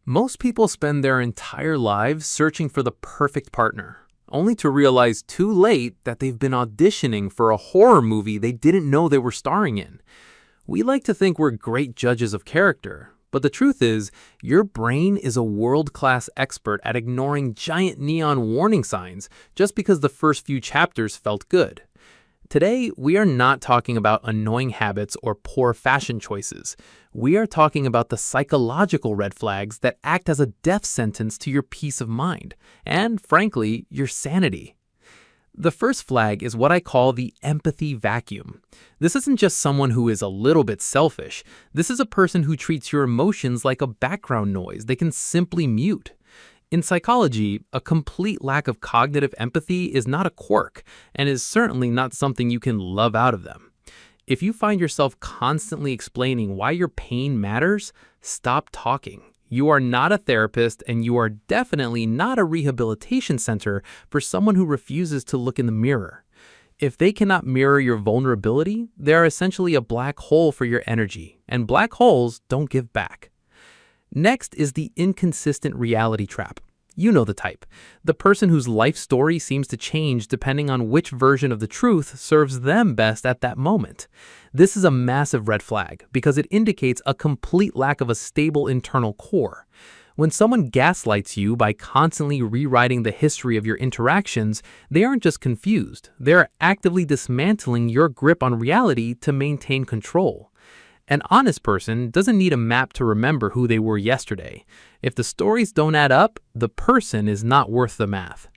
Most people spend their entire lives searching for the perfect partner, only to realize too late that they've been auditioning for a horror movie they didn't know they were starring in. We like to think we're great judges of character, but the truth is, your brain is a world-class expert at ignoring giant neon warning signs just because the first few chapters felt good. Today, we are not talking about annoying habits or poor fashion choices. We are talking about the psychological red flags that act as a death sentence to your peace of mind, and frankly, your sanity. The first flag is what I call the empathy vacuum. This isn't just someone who is a little bit selfish. This is a person who treats your emotions like a background noise they can simply mute. In psychology, a complete lack of cognitive empathy is not a quirk, and is certainly not something you can love out of them. If you find yourself constantly explaining why your pain matters, stop talking. You are not a therapist, and you are definitely not a rehabilitation center for someone who refuses to look in the mirror. If they cannot mirror your vulnerability, they are essentially a black hole for your energy, and black holes don't give back. Next is the inconsistent reality trap. You know the type. The person whose life story seems to change depending on which version of the truth serves them best at that moment. This is a massive red flag because it indicates a complete lack of a stable internal core. When someone gaslights you by constantly rewriting the history of your interactions, they aren't just confused. They are actively dismantling your grip on reality to maintain control. An honest person doesn't need a map to remember who they were yesterday. If the stories don't add up, the person is not worth the math.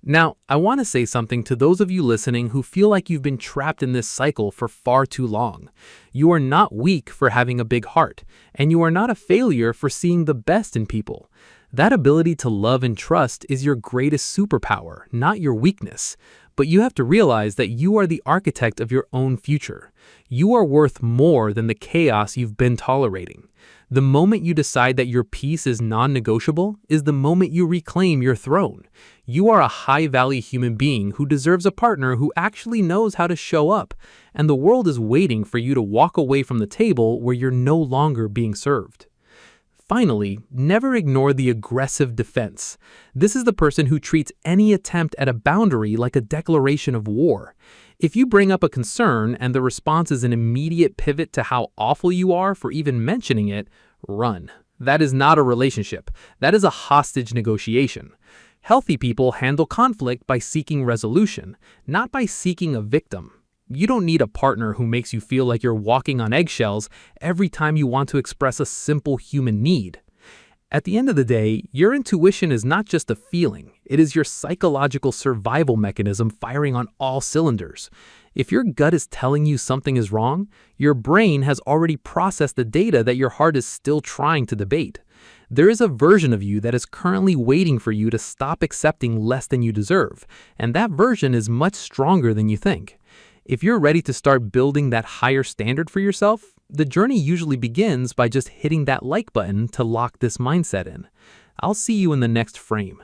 Now, I want to say something to those of you listening who feel like you've been trapped in this cycle for far too long. You are not weak for having a big heart, and you are not a failure for seeing the best in people. That ability to love and trust is your greatest superpower, not your weakness. But you have to realize that you are the architect of your own future. You are worth more than the chaos you've been tolerating. The moment you decide that your peace is non-negotiable is the moment you reclaim your throne. You are a high-value human being who deserves a partner who actually knows how to show up, and the world is waiting for you to walk away from the table where you're no longer being served. Finally, never ignore the aggressive defense. This is the person who treats any attempt at a boundary like a declaration of war. If you bring up a concern and the response is an immediate pivot to how awful you are for even mentioning it, run. That is not a relationship. That is a hostage negotiation. Healthy people handle conflict by seeking resolution, not by seeking a victim. You don't need a partner who makes you feel like you're walking on eggshells every time you want to express a simple human need. At the end of the day, your intuition is not just a feeling, it is your psychological survival mechanism firing on all cylinders. If your gut is telling you something is wrong, your brain has already processed the data that your heart is still trying to debate. There is a version of you that is currently waiting for you to stop accepting less than you deserve, and that version is much stronger than you think. If you're ready to start building that higher standard for yourself, the journey usually begins by just hitting that like button to lock this mindset in. I'll see you in the next frame.